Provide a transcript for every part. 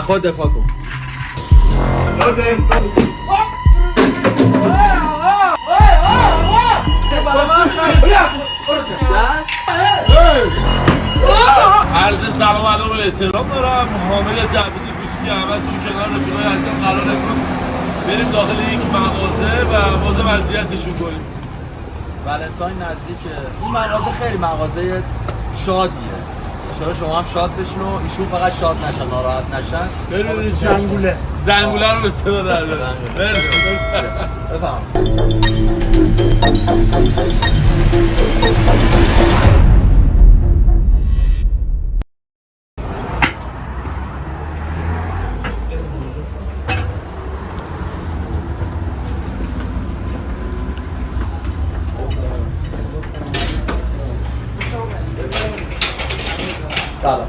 خود دفاع کن. عرض سلام ادب و احترام دارم. حامد جعبزی کوچیکی همتون کنار رفیقای عزیزم قرار امروز بریم داخل یک مغازه و باز وضعیتشون کنیم. ولنتاین نزدیکه. این مغازه خیلی مغازه شادیه. شما هم شاد بشین و ایشون فقط شاد نشن، ناراحت نشن. بریم زنگوله رو به صدا در دارم. بفهم. سلام.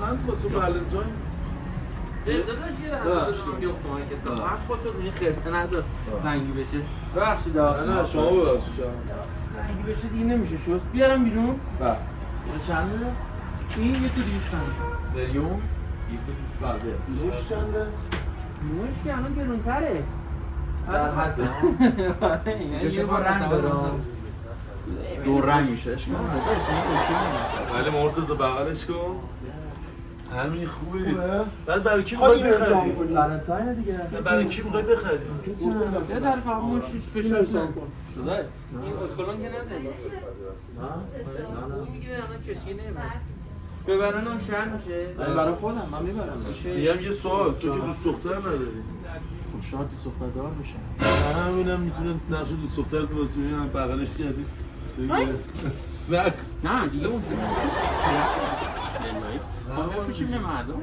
من واسه ولنتاین خودتو روی خرسه ندار رنگی بشه. ببخشید نه شما ببخشید رنگی بشه دیگه نمیشه شست. بیارم بیرون. بله. چنده؟ این 1 تا 200 میلیون 1 تا 200 بله. نوش چنده؟ نوش که الان گرونتره. در حد چه با رنگ دارم؟ دو رنگ میشه اشکال ولی مرتضی بغلش کن. همین خوبه. بعد برای کی میخوای بخری؟ ولنتاین دیگه. برای کی میخوای بخری؟ یه طرف همون فشارش کن. داداش این اتکلون که نداری. نه میگیره الان کشکی نمیره. ببرنم شهر میشه. من برای خودم من میبرم. میگم یه سوال، تو که دوست دختر نداری؟ خب شاید دوست دختر دار بشم. همینم میتونه نقش دوست دختر تو واسه ببینم بغلش کردی. نه دیگه اون ما میشیم به مردم.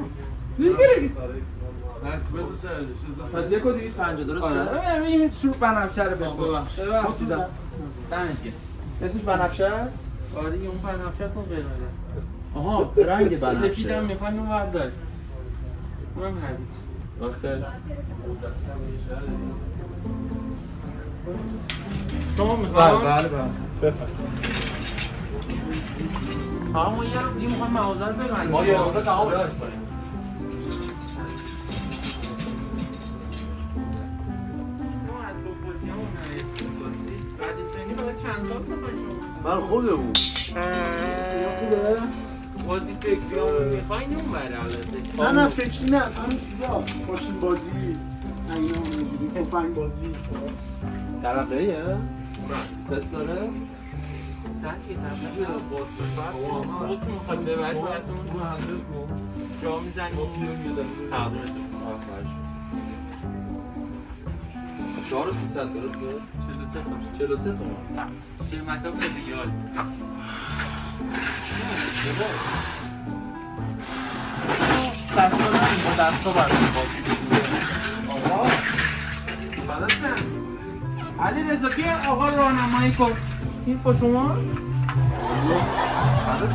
بس سرش. پس 1 و 250 درسته؟ آره این سوپ بنفشه رو بخور. ببخشید. دمت اسمش بنفشه است؟ آره اون بنفشه است اون قرمزه. آها رنگ بنفشه. سفیدم میخوان اون بردار. اونم حدیث. آخه شما میخوام؟ بله ما یه میخوام مغازه رو ببندیم. ما یه موقع تمامش می‌کنیم. چند سال میخوای شما؟ من خودمون. خوبه؟ بازی فکری ها میخوای اون بره البته. نه فکری نه اصلا همین چیزا ماشین بازی اینا اونجوری تفنگ بازی درقه‌ایه؟ تست داره؟ تنکی تنکی باز بفر باز که میخواد ببری براتون جا میزنیم تقدیمتون. 4300 درسته؟ 43 تومن. قیمت ها خیلی یاد دستا نمیم با دستا برمیم آقا بلد علی رضا که آقا راهنمایی کن این با شما؟ بلد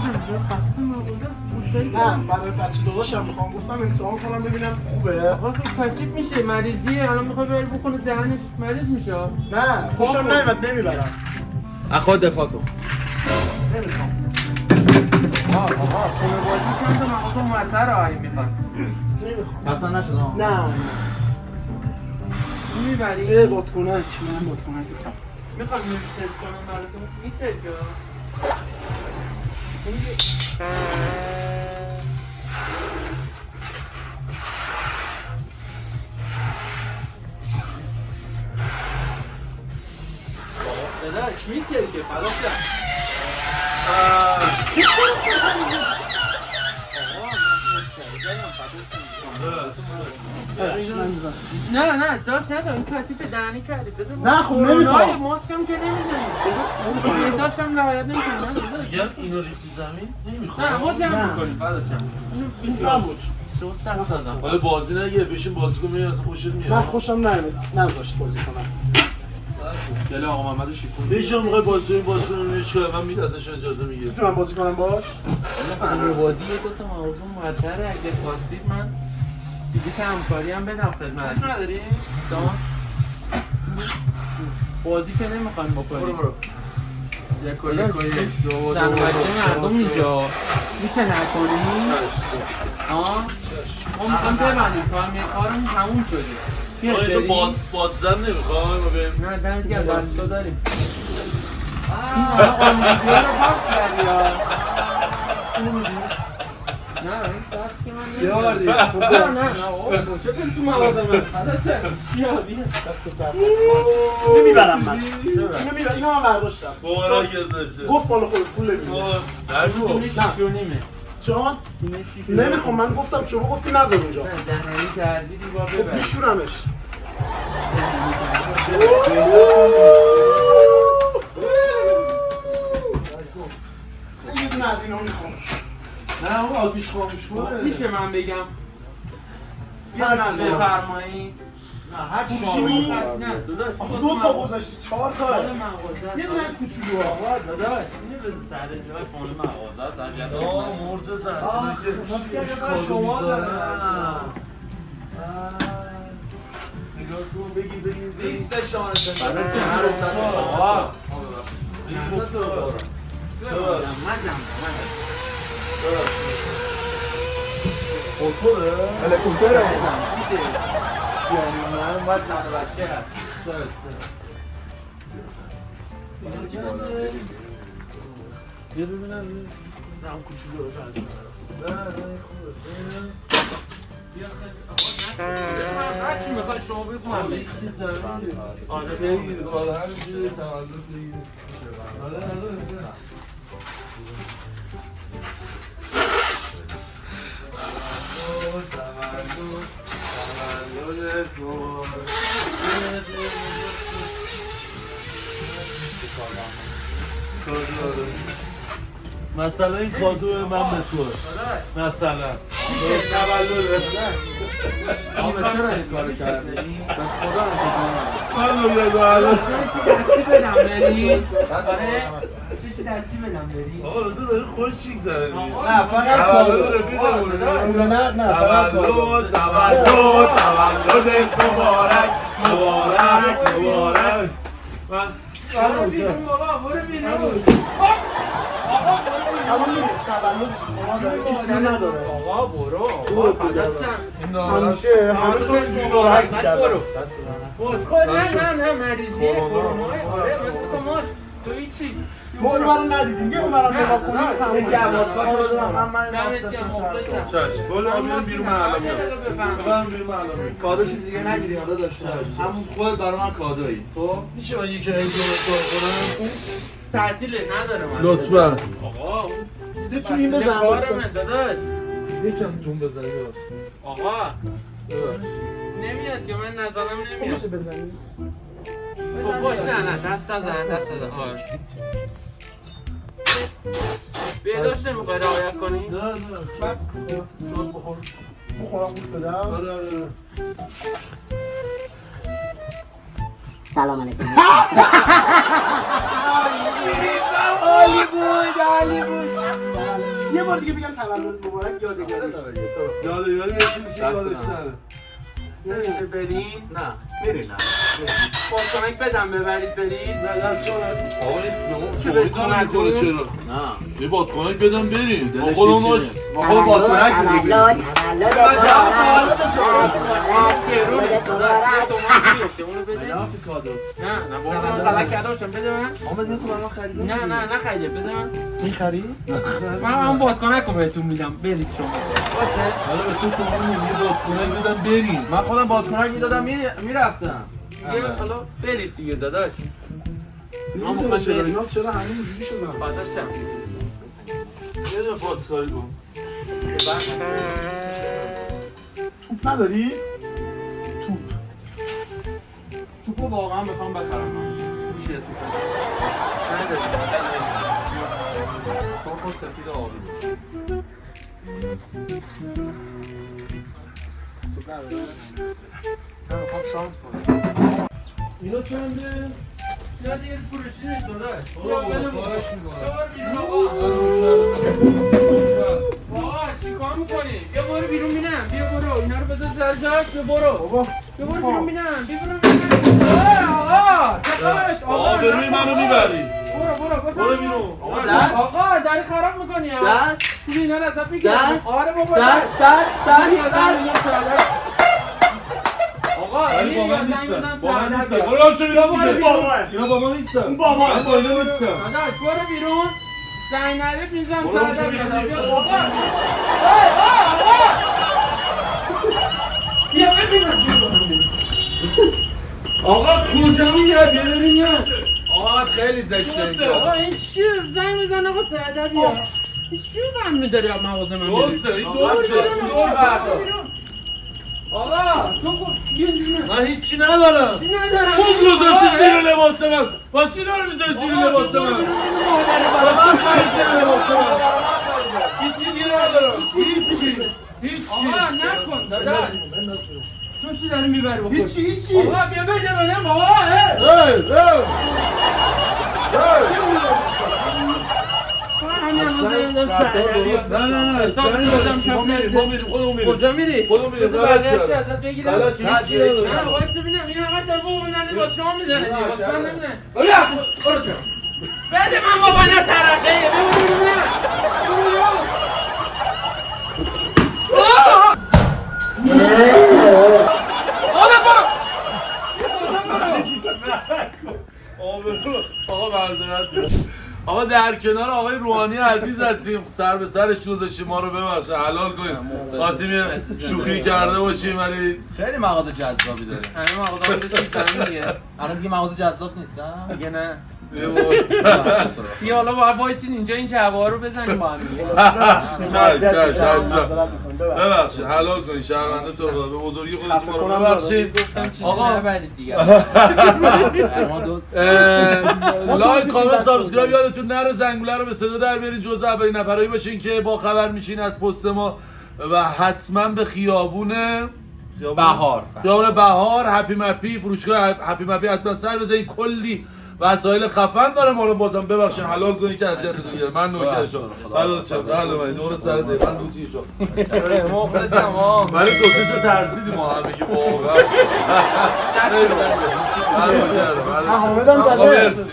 خسته مبوده نه برای بچه داداشم میخوام گفتم امتحان کنم ببینم خوبه. آقا تو کشیف میشه مریضیه الان میخوای بری بکنه دهنش مریض میشه. نه خوشم نمیاد نمیبرم. خود دفاع کن. نمیخوام آقا خونه بازی چند تا مغازه اونورتر آهی میخواد نمیخوام. اصلا نشد نه میبری؟ بادکنک من بادکنک میخوام. میخوام تست کنم براتون میشه که داداش میشه که فراش نه داشت ندارم این کسیف دهنی کردی بذار نه خب نمیخوام. ماسک هم که نمیزنی بذارش هم رعایت نمیکنی میگم اینو ریختی زمین نمیخوام. نه ما جمع میکنیم بعد این نبود. حالا بازی نگیره بشین بازی کن میگه اصلا خوشت میاد. من خوشم نمیاد نذاشت بازی کنم. دل آقا محمد شیکون بشین میخوای بازی کنیم چیکار من میگم ازش اجازه میگیره. میتونم بازی کنم باش؟ بازی دو تا موضوع مرتره اگه خواستید من دیگه همکاری هم بدم خدمت نداری؟ شما بازی که نمیخوایم بکنیم برو یک و دو زن و بچه مردم اینجا میشه نکنیم؟ ما میخوام ببندیم تا همه کارم تموم شده ما اینجا بادزن نمیخوایم و بریم نه دمت گرم دستا داریم این همه آمیدیو رو پاس کردی ها اینو میدونی؟ نه این دست که من یه بار دیگه نه چه کن تو مواد من خلاصه بیا دست در اینو میبرم من اینو من برداشتم بارا که داشته گفت مال خود پول نمیده نگو اینه شیش و نیمه جان اینه شیش و نیمه نمیخوام من گفتم شما گفتی نذار اونجا نه دهنی کردی دیگه خب ببر میشورمش یه دونه از اینا میخوام نه اون آتیش خاموش کنه میشه من بگم یه دونه از اینا بفرمایید نه هر فروشی پس نه داداش آخه دو تا گذاشتی 4 تا فال مغازه یه دونه کوچولو آقا داداش اینو بذار سر جای فال مغازه سر آه مرتضی اصلا که شما نگاه کن بگی نیست شانس آقا هلیکوپتره یعنی من باید زن و بچه هست یه ببینم نه اون کوچولو رو از نه هر چی میخوای شما بگو من بگی آره بگیر بالا هر چیزی تولد بگیر آره مثلا این کادو من به تو مثلا آقا چرا این کارو کردی؟ به خدا دستی بدم بری آره چیزی دستی بدم بری آقا رازه داری خوش چیک زنه نه فقط کادو نه فقط کادو تولد مبارک مبارک من برو بیرون بابا برو بیرون الان میگه تولدش ما داره کسی نداره آقا برو آقا فدات شم همیشه همه تو اینجوری راحت می‌کردن نه مریضیه کرونای آره مثل تو ماش تو هیچی ما اون رو ندیدیم یه اون رو نگاه کنیم تمام یکی عباس‌ها کنیم. داشتم من دمت گرم مخلصم چشم برو بریم بیرون من الان میام بریم بیرون من الان میام کادو چیزی دیگه نگیری یادا داشتم همون خود برای من کادویی خب میشه من یکی از کنم تعطیله نداره من لطفا آقا یه تو این بزن کار واسه. من داداش یکم تون بزنی آقا نمیاد که من نظرم نمیاد میشه بزنی خب باش نه دست نزن آره بیاداش نمیخوای رعایت کنی؟ نه بعد جوز بخور بخورم بود بدم آره سلام علیکم. عالی بود یه بار دیگه بگم تولد مبارک یادگاری یادگاری بسیم که یادش نره نمیشه بریم؟ نه بریم بادکنک بدم ببرید برید؟ نه دست شما آقا این چه فوری داره میکنه چرا نه یه بادکنک بدم بریم ما دلش خودمون هیچی باش نیست. ما خود بادکنک میگیم تولد اونو بده نه تو کادو نه بابا من غلط کرده باشم بده من آمدین تو برام خریدی نه خیلی بده من می‌خری؟ من همون بادکنک رو بهتون میدم برید شما باشه حالا به تو کنم یه بادکنک بدم بریم من خودم بادکنک میدادم میرفتم دیگه حالا برید دیگه داداش اینا چرا همه اینجوری شدن فدات شم یه دونه پاسکاری کن توپ نداری؟ توپ توپو واقعا میخوام بخرم من میشه یه توپ سرخ و سفید و آبی توپ نداره؟ نه میخوام شانس کنم اینا چنده؟ یا دیگه فروشی نیست داداش. برو بیا ولم بابا، کن. بارش می‌کنم. بیا بیرون آقا چیکار میکنی؟ بیا برو بیرون بینم. بیا برو اینا رو بذار سر جاش. بیا برو. بابا بیا برو بیرون بینم. بیا برو بینم. آقا چقدر آقا به روی منو میبری. برو بیرون. آقا داری خراب میکنی ها. دست پول اینا رو ازت میگیرم. دست آره بابا دست آقا ولی این با من زنگ نیستن. بزن با من سردر نیستن. بیاد. برو آمشو بیرون برو دیگه. بابا اینا با ما نیستن. بابا. من با اینا نیستم. داداش برو بیرون. زنگ نده پیشم برو سردر شو بیاد. بیرون. بیا آقا. آقا. بیا ببینم. آقا کجا میره؟ بیا ببینم. آقا خیلی زشته اینجا. آقا این چی؟ زنگ بزن آقا سردر بیاد. این چی برمی داری از مغازه من میری؟ دوسته این آقا، دوسته. دور بردار. آقا تو بیا اینجوری. من هیچی ندارم. چی ندارم؟ خوب گذاشتی زیر لباس من. واسه اینا رو میذاری زیر لباس من. واسه میذاری زیر لباس من. هیچی دیگه ندارم. هیچی. آقا نکن داداش. تو چی داری میبری بخور؟ هیچی آقا بیا بده بدم بابا. کجا میری؟ خودمون میریم. بقیه‌اش ازت بگیرم. غلط نه، هیچی ندارم. نه وایسا ببینم این همه تلفن میزنه با شما میزنه دیگه واسه من نمیزنه. بده من بابا نه ترقه ببین ببینم. آقا معذرت آقا در کنار آقای روحانی عزیز هستیم، سر به سرش گذاشتیم، ما رو ببخشه حلال کنیم. خواستیم یه شوخی کرده باشیم ولی خیلی مغازه جذابی داره. همه مغازه رو دیدم دیگه. الان دیگه مغازه جذاب نیستن. دیگه نه. یه بار- بیا حالا باید وایسین اینجا این جواب رو بزنیم با هم دیگه. ببخشید حلال کنید شهرونده تو رو به بزرگی خودتون ما رو ببخشید. آقا آقا نبرید دیگه. لایک کامنت سابسکرایب یادتون نره، زنگوله رو به صدا در بیارین، جزء اولین نفرایی باشین که با خبر میشین از پست ما و حتما به خیابون بهار هپی مپی فروشگاه هپی مپی حتما سر بزنین. کلی وسایل خفن داره، ما رو بازم ببخشید حلال کنید که اذیتتون گیره. من نوکر شما فدات شم. بله من دور سر دی من دوتی شما مخلصم ها. ولی دو سه جا ترسیدیم ما هم بگیم واقعا. حامد هم زده. مرسی